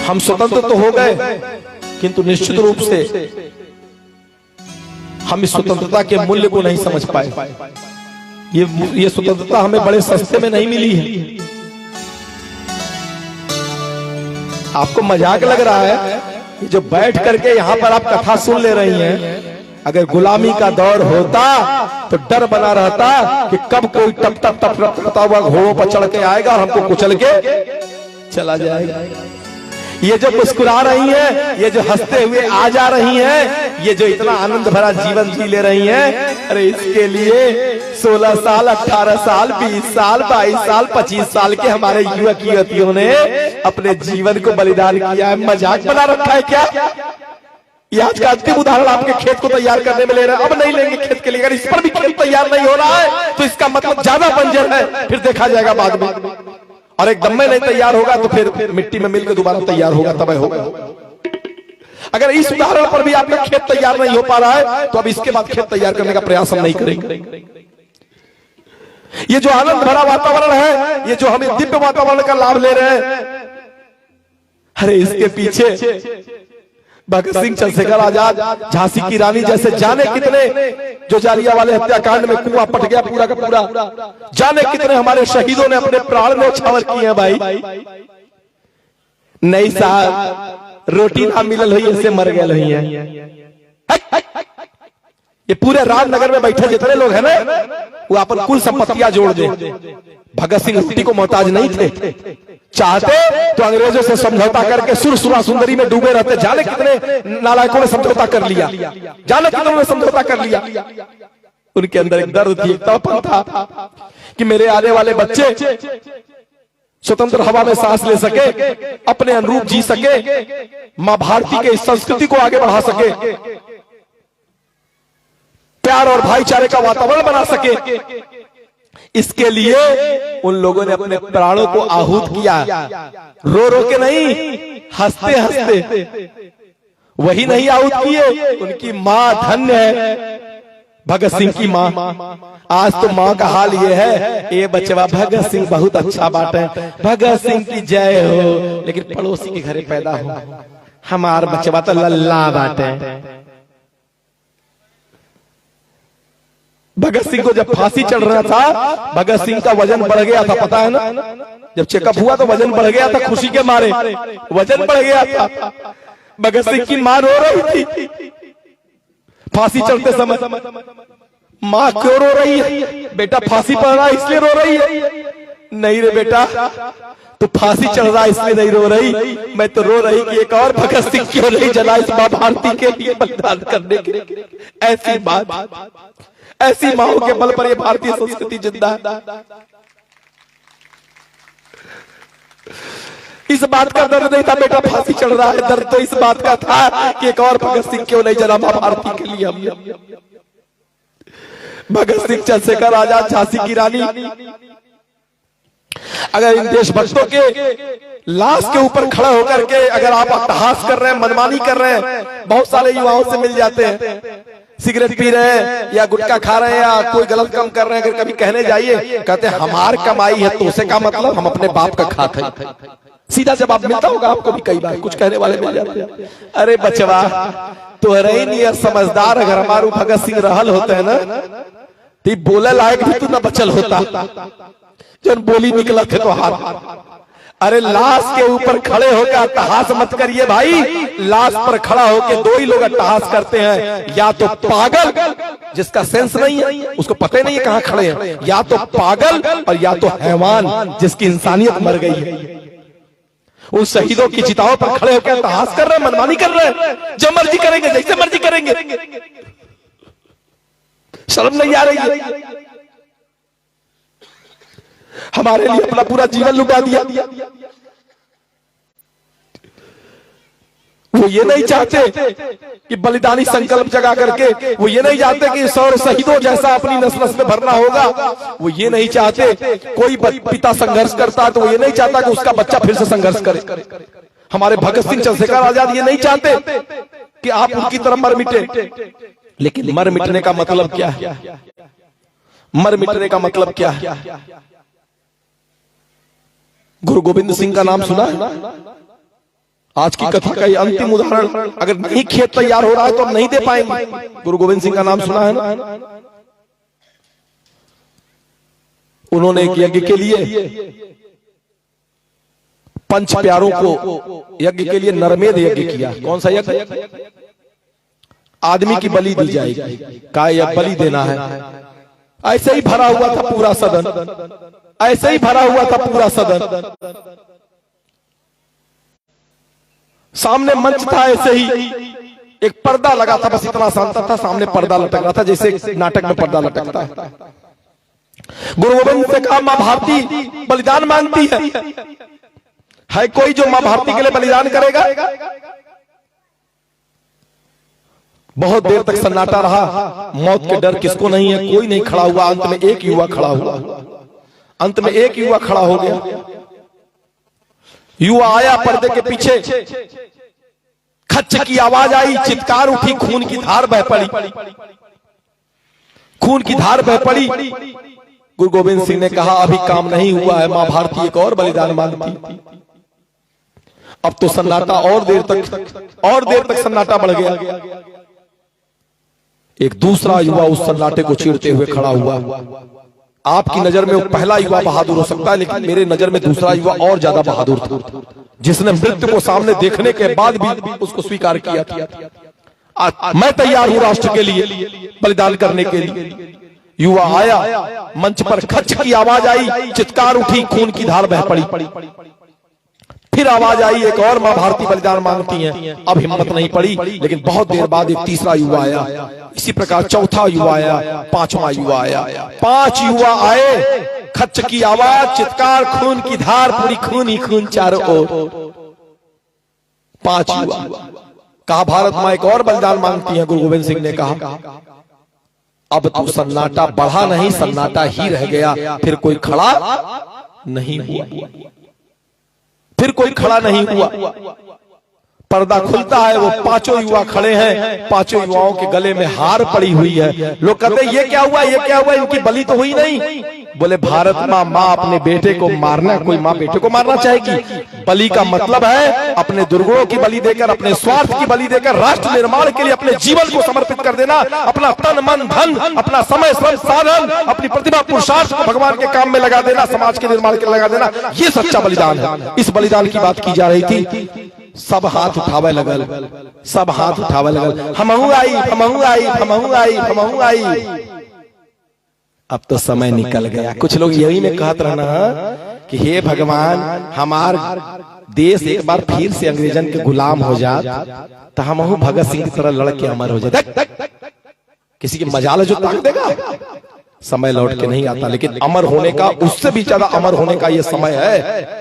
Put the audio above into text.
हम स्वतंत्र तो हो गए, किंतु निश्चित रूप से हम इस स्वतंत्रता के मूल्य को नहीं समझ पाए। ये स्वतंत्रता हमें बड़े सस्ते में नहीं मिली है। आपको मजाक लग रहा है कि जो बैठ करके यहाँ पर आप कथा सुन ले रही हैं, अगर गुलामी का दौर होता तो डर बना रहता कि कब कोई टप टप टप टपता हुआ घोड़ों पर चढ़ के आएगा और हमको कुचल के चला जाएगा। ये जो मुस्कुरा रही हैं, ये जो हंसते हुए आ जा रही हैं, ये जो इतना आनंद भरा जीवन जी ले रही हैं, अरे इसके लिए 16 साल 18 साल 20 साल 22 साल 25 साल के हमारे युवक युवतियों ने अपने जीवन को बलिदान किया है। मजाक बना रखा है क्या? ये आज का अंतिम उदाहरण आपके खेत को तैयार करने में ले रहे हैं। अब नहीं लेंगे खेत के लिए। अगर इस पर भी खेत तैयार नहीं हो रहा है तो इसका मतलब ज्यादा बंजर है, फिर देखा जाएगा बाद में। और एक दम में नहीं तैयार होगा तो फिर मिट्टी में मिलकर दोबारा तैयार होगा, तब होगा। अगर इस उदाहरण पर भी आपका खेत तैयार नहीं हो पा रहा है तो अब इसके बाद खेत तैयार करने का प्रयास हम नहीं करेंगे। ये जो आनंद भरा वातावरण है, ये जो हम दिव्य वातावरण का लाभ ले रहे हैं, अरे इसके पीछे भगत सिंह, चंद्रशेखर आजाद, झांसी की रानी जैसे जाने कितने, जो जालियांवाले हत्याकांड में कुआं पट गया पूरा का पूरा, जाने कितने हमारे शहीदों ने अपने प्राण न्यौछावर किए हैं भाई। नहीं साहब, रोटी ना मिलल हुई ऐसे मर गए रही है। ये पूरे रामनगर में बैठे जितने लोग हैं ना, वो अपन कुल संपत्तियां जोड़ दे। भगत सिंह रोटी को मोहताज नहीं थे। चाहते तो अंग्रेजों से समझौता करके सुरसुरा सुंदरी में डूबे रहते। जाने कितने नालायकों ने समझौता कर लिया, जाने कितनों ने समझौता कर लिया। उनके अंदर एक दर्द थी, एक तड़पन था कि मेरे आने वाले बच्चे स्वतंत्र हवा में सांस ले सके, अपने अनुरूप जी सके, मां भारती के इस संस्कृति को आगे बढ़ा सके, प्यार और भाईचारे का वातावरण बना सके। इसके लिए उन लोगों ने अपने प्राणों को आहूत किया। रो रो के नहीं, हंसते हंसते। वही नहीं आहूत किए, उनकी मां धन्य है, भगत सिंह की मां। आज तो मां का हाल ये है, ये बचवा भगत सिंह बहुत अच्छा बात है, भगत सिंह की जय हो, लेकिन पड़ोसी के घरे पैदा हो, हमार बचवा तो लल्ला बात है। भगत सिंह को जब फांसी चढ़ रहा था, भगत सिंह का वजन बढ़ गया था, पता है ना? जब चेकअप हुआ तो वजन बढ़ गया था, खुशी के मारे वजन बढ़ गया था। भगत सिंह की मां रो रही थी फांसी चढ़ते समय। मां क्यों रो रही है? बेटा फांसी पड़ रहा है इसलिए रो रही है? नहीं रे बेटा, तो फांसी चढ़ रहा है इसलिए नहीं रो रही, मैं तो रो रही कि एक और भगत सिंह क्यों नहीं जला इस मां भारती के लिए बलिदान करने के लिए। ऐसी बात, ऐसी माओं के बल पर ये भारतीय संस्कृति जिंदा है। इस बात का दर्द नहीं था बेटा फांसी चढ़ रहा है, दर्द तो इस बात का था कि एक और भगत सिंह क्यों नहीं जला मां भारती के लिए हमने। भगत सिंह, चंद्रशेखर आजाद, झांसी की रानी, अगर इन देशभक्तों के लाश के ऊपर खड़ा होकर के अगर आप अट्टहास कर रहे हैं, मनमानी कर रहे हैं, बहुत सारे युवाओं से मिल जाते हैं, सिगरेट पी रहे हैं या गुटखा खा रहे हैं या कोई गलत काम कर रहे हैं, अगर कभी कहने जाइए कहते हैं हमार कमाई है, तो उसे का मतलब हम अपने बाप का खाते हैं। सीधा जवाब मिलता होगा आपको भी, कई बार कुछ कहने वाले मिल जाते हैं। अरे बचवा, तो रही नहीं समझदार, अगर हमारू भगत सिंह रहल होते हैं ना तो बोले लायक भी तू न बचल होता, जब बोली निकलत है तो हाथ। अरे लाश के ऊपर खड़े होकर अट्टहास मत करिए भाई। लाश पर खड़ा होकर दो ही लोग अट्टहास करते हैं, या तो पागल जिसका सेंस नहीं है, उसको पता ही नहीं है कहां खड़े हैं, या तो पागल और या तो हैवान जिसकी इंसानियत मर गई है। उन शहीदों की चिताओं पर खड़े होकर अट्टहास कर रहे हैं, मनमानी कर रहे हैं, जो मर्जी करेंगे, जैसे मर्जी करेंगे। शर्म नहीं आ रही है? हमारे लिए अपना पूरा जीवन लुटा दिया। वो ये नहीं चाहते कि बलिदानी संकल्प जगा करके, वो ये नहीं चाहते कि 100 शहीदों जैसा अपनी नस नस में भरना होगा, वो ये नहीं चाहते। कोई पिता संघर्ष करता है तो वो ये नहीं चाहता कि उसका बच्चा फिर से संघर्ष करे। हमारे भगत सिंह, चंद्रशेखर आजाद ये नहीं चाहते कि आप उनकी तरह मर मिटे। लेकिन मर मिटने का मतलब क्या है? मर मिटने का मतलब क्या है? गुरु गोविंद सिंह का नाम सुना है? आज की कथा का ये अंतिम उदाहरण, अगर नहीं खेत तैयार हो रहा है तो हम नहीं दे पाएंगे। गुरु गोविंद सिंह का नाम सुना है ना? उन्होंने एक यज्ञ के लिए पंच प्यारों को यज्ञ के लिए नरमेध यज्ञ किया। कौन सा यज्ञ? आदमी की बलि दी जाएगी, का यज्ञ बलि देना है। ऐसे ही भरा हुआ था पूरा सदन, ऐसे ही भरा हुआ था पूरा सदन। सामने मंच था, ऐसे ही एक पर्दा लगा था, बस इतना शांत था, सामने पर्दा लटक रहा था जैसे नाटक में पर्दा लटकता है। गुरु गोविंद से कहा, मां भारती बलिदान मांगती है कोई जो मां भारती के लिए बलिदान करेगा? बहुत देर तक सन्नाटा रहा। मौत के डर किसको नहीं है? कोई नहीं खड़ा हुआ। अंत में एक युवा खड़ा हुआ, अंत में एक युवा खड़ा हो गया। युवा आया, पर्दे के पीछे खच्च की आवाज आई, चित्कार उठी, खून की धार बह पड़ी, खून की धार बह पड़ी। गुरु गोविंद सिंह ने कहा, अभी काम नहीं हुआ है, मां भारती एक और बलिदान मांगती। अब तो सन्नाटा और देर तक सन्नाटा बढ़ गया। एक दूसरा युवा उस सन्नाटे को चीरते हुए खड़ा हुआ। आपकी नजर में वो पहला युवा बहादुर हो सकता है, लेकिन मेरे नजर में दूसरा युवा और ज्यादा बहादुर था, जिसने मृत्यु को सामने देखने के बाद भी उसको स्वीकार किया था। मैं तैयार हूं राष्ट्र के लिए बलिदान करने के लिए। युवा आया, मंच पर खच्च की आवाज आई, चित्कार उठी, खून की धार बह पड़ी। फिर आवाज आई, एक और मां भारती बलिदान मांगती हैं। अब हिम्मत नहीं पड़ी, लेकिन बहुत देर बाद एक तीसरा युवा आया। इसी प्रकार चौथा युवा आया, पांचवा युवा आया। 5 युवा आए, खच्च की आवाज, चित्कार, खून की धार, पूरी खून ही खून चारों ओर। 5 युवा। कहा, भारत मां एक और बलिदान मांगती है। गुरु गोविंद सिंह ने कहा, अब तो सन्नाटा बढ़ा नहीं, सन्नाटा ही रह गया। फिर कोई खड़ा नहीं हुआ, फिर कोई खड़ा नहीं हुआ। पर्दा खुलता है, वो 5 युवा खड़े हैं। 5 युवाओं के गले में हार पड़ी हुई है। लोग कहते हैं, ये क्या हुआ, ये क्या हुआ? इनकी बलि तो हुई नहीं। बोले, भारत माँ अपने बेटे को मारना, कोई माँ बेटे को मारना चाहेगी? बलि का मतलब है अपने दुर्गुणों की बलि देकर, अपने स्वार्थ की बलि देकर, राष्ट्र निर्माण के लिए अपने जीवन को समर्पित कर देना, अपना तन मन धन, अपना समय श्रम साधन, अपनी प्रतिभा पुरुषार्थ को भगवान के काम में लगा देना, समाज के निर्माण के लिए लगा देना। ये सच्चा बलिदान है। इस बलिदान की बात की जा रही थी। सब हाथ उठावे लगल, सब हाथ उठावे लगल। हमहू आई, हमहू आई, हमहू आई, हमहू आई। अब तो समय निकल गया। कुछ लोग यही में कहत रहना कि हे भगवान, हमार देश एक बार फिर से अंग्रेजन के गुलाम हो जात तो हमहू भगत सिंह की तरह लड़के अमर हो जाए। किसी की मजाल जो ताक देगा, समय लौट के नहीं आता। लेकिन अमर होने का, उससे भी ज्यादा अमर होने का ये समय है।